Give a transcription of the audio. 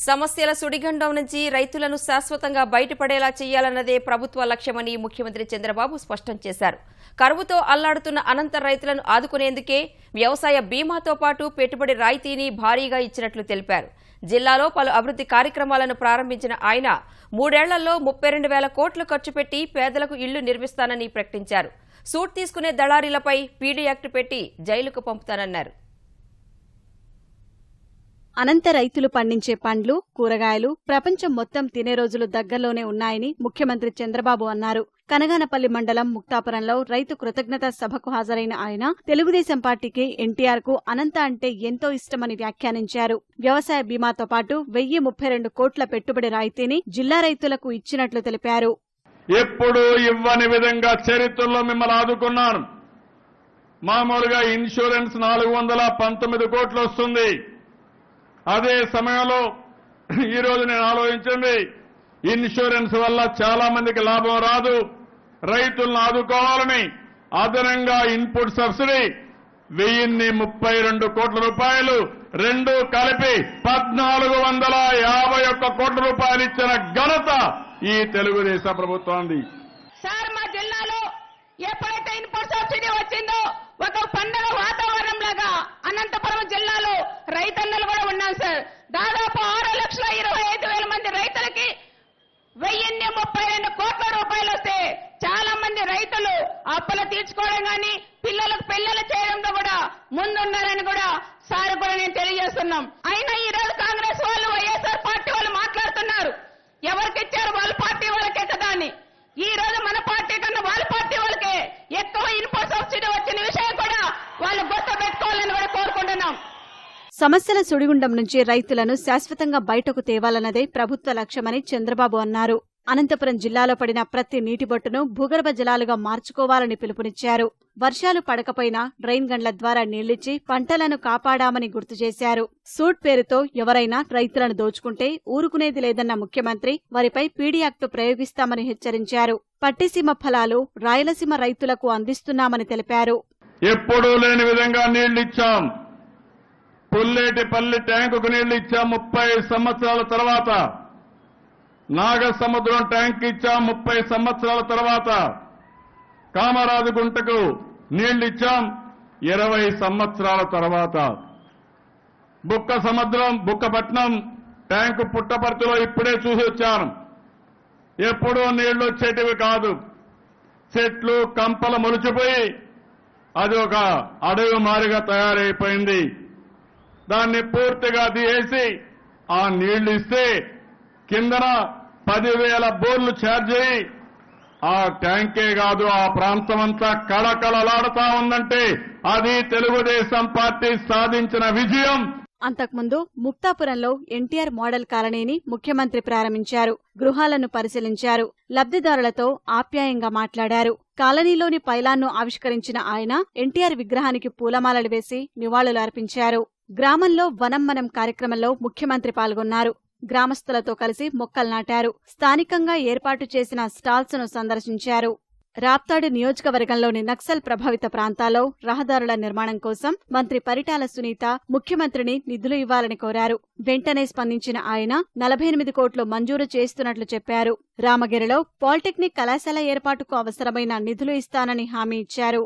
సమస్యల సుడిగండం నుంచి రైతులను శాశ్వతంగా బయటపడేలా చేయాలన్నదే ప్రభుత్వ లక్ష్యమని ముఖ్యమంత్రి చంద్రబాబు స్పష్టం చేశారు. కరువుతో అల్లాడుతున్న అనంత రైతులను ఆదుకునేందుకే వ్యవసాయ బీమాతో పాటు పెట్టుబడి రాయితీని భారీగా ఇచ్చినట్లు తెలిపారు. జిల్లాలో పలు అభివృద్ధి కార్యక్రమాలను ప్రారంభించిన ఆయన 3 ఏళ్లలో 32,000 కోట్లు ఖర్చు పెట్టి పేదలకు ఇళ్లు నిర్మిస్తానని ప్రకటించారు. సూట్ తీసుకునే దళారీలపై పీడీ యాక్ట్ పెట్టి జైలుకు పంపుతానన్నారు. అనంత రైతులు పండించే పండ్లు, కూరగాయలు ప్రపంచం మొత్తం తినే రోజులు దగ్గరలోనే ఉన్నాయని ముఖ్యమంత్రి చంద్రబాబు అన్నారు. కనగానపల్లి మండలం ముక్తాపురంలో రైతు కృతజ్ఞతా సభకు హాజరైన ఆయన తెలుగుదేశం పార్టీకి ఎన్టీఆర్ కు అనంత అంటే ఎంతో ఇష్టమని వ్యాఖ్యానించారు. వ్యవసాయ బీమాతో పాటు 1032 కోట్ల పెట్టుబడి రాయితీని జిల్లా రైతులకు ఇచ్చినట్లు తెలిపారు. ఎప్పుడూ ఇవ్వని విధంగా చరిత్రలో మిమ్మల్ని ఆదుకున్నాను. మామూలుగా ఇన్సూరెన్స్ 419 కోట్లు వస్తుంది. అదే సమయంలో ఈరోజు నేను ఆలోచించింది, ఇన్సూరెన్స్ వల్ల చాలా మందికి లాభం రాదు, రైతులను ఆదుకోవాలని అదనంగా ఇన్పుట్ సబ్సిడీ 1032 కోట్ల రూపాయలు రెండు కలిపి 1451 కోట్ల రూపాయలు ఇచ్చిన ఘనత ఈ తెలుగుదేశం ప్రభుత్వానికి. సార్, మా జిల్లాలో ఎప్పుడైతే ఇన్పుట్ సబ్సిడీ వచ్చిందో ఒక పండుగ వాతావరణం లాగా అనంతపురం జిల్లాలో రైతన్నలు కూడా ఉన్నాం సార్. దాదాపు 6,25,000 మంది రైతులకి 1032 కోట్ల రూపాయలు వస్తే చాలా మంది రైతులు అప్పులు తీర్చుకోవడం కానీ పిల్లలకు పెళ్లిళ్ళు చేయడంలో కూడా ముందున్నారని కూడా సార్ కూడా నేను తెలియజేస్తున్నాం. అయినా ఈ రోజు కాంగ్రెస్ వాళ్ళు, వైఎస్ఆర్ పార్టీ వాళ్ళు మాట్లాడుతున్నారు, ఎవరికి ఇచ్చారు వాళ్ళ పార్టీ వాళ్ళకే కదా అని. ఈ రోజు మన పార్టీ కన్నా వాళ్ళ పార్టీ వాళ్ళకే ఎక్కువ ఇన్పుట్ సబ్సిడీ వచ్చిన విషయం కూడా వాళ్ళు గుర్తుపెట్టుకోవాలని కూడా కోరుకుంటున్నాం. సమస్యల సుడిగుండం నుంచి రైతులను శాశ్వతంగా బయటకు తేవాలన్నదే ప్రభుత్వ లక్ష్యమని చంద్రబాబు అన్నారు. అనంతపురం జిల్లాలో పడిన ప్రతి నీటిబొట్టును భూగర్భ జలాలుగా మార్చుకోవాలని పిలుపునిచ్చారు. వర్షాలు పడకపోయినా డ్రైన్ గన్ల ద్వారా నీళ్లిచ్చి పంటలను కాపాడామని గుర్తు చేశారు. సూట్ పేరుతో ఎవరైనా రైతులను దోచుకుంటే ఊరుకునేది లేదన్న ముఖ్యమంత్రి వారిపై పీడీ యాక్ట్ ప్రయోగిస్తామని హెచ్చరించారు. పట్టిసీమ ఫలాలు రాయలసీమ రైతులకు అందిస్తున్నామని తెలిపారు. ఎప్పుడూ లేని విధంగా నీళ్లిచ్చాం. పుల్లేటిపల్లి ట్యాంకుకు నీళ్లిచ్చాం 30 సంవత్సరాల తర్వాత. నాగసముద్రం ట్యాంక్ ఇచ్చాం 30 సంవత్సరాల తర్వాత. కామరాజు గుంటకు నీళ్లిచ్చాం 20 సంవత్సరాల తర్వాత. బుక్కపట్నం ట్యాంకు పుట్టపర్తిలో ఇప్పుడే చూసి వచ్చాను. ఎప్పుడూ నీళ్లు వచ్చేటివి కాదు. చెట్లు కంపలు మొలిచిపోయి అది ఒక అడవి మారిగా తయారైపోయింది. దాన్ని పూర్తిగా తీసి ఆ నీళ్లు ఇస్తే కిందన 10,000 బోర్లు ఛార్జ్ అయ్యి ఆ ట్యాంకే కాదు ఆ ప్రాంతమంతా కళకళలాడుతా ఉందంటే అది తెలుగుదేశం పార్టీ సాధించిన విజయం. అంతకుముందు ముక్తాపురంలో ఎన్టీఆర్ మోడల్ కాలనీని ముఖ్యమంత్రి ప్రారంభించారు. గృహాలను పరిశీలించారు. లబ్ధిదారులతో ఆప్యాయంగా మాట్లాడారు. కాలనీలోని పైలాన్ను ఆవిష్కరించిన ఆయన ఎన్టీఆర్ విగ్రహానికి పూలమాలలు వేసి నివాళులు అర్పించారు. గ్రామంలో వనం మనం కార్యక్రమంలో ముఖ్యమంత్రి పాల్గొన్నారు. గ్రామస్తులతో కలిసి మొక్కలు నాటారు. స్థానికంగా ఏర్పాటు చేసిన స్టాల్స్ ను సందర్శించారు. రాప్తాడు నియోజకవర్గంలోని నక్సల్ ప్రభావిత ప్రాంతాల్లో రహదారుల నిర్మాణం కోసం మంత్రి పరిటాల సునీత ముఖ్యమంత్రిని నిధులు ఇవ్వాలని కోరారు. వెంటనే స్పందించిన ఆయన 48 కోట్లు మంజూరు చేస్తున్నట్లు చెప్పారు. రామగిరిలో పాలిటెక్నిక్ కళాశాల ఏర్పాటుకు అవసరమైన నిధులు ఇస్తానని హామీ ఇచ్చారు.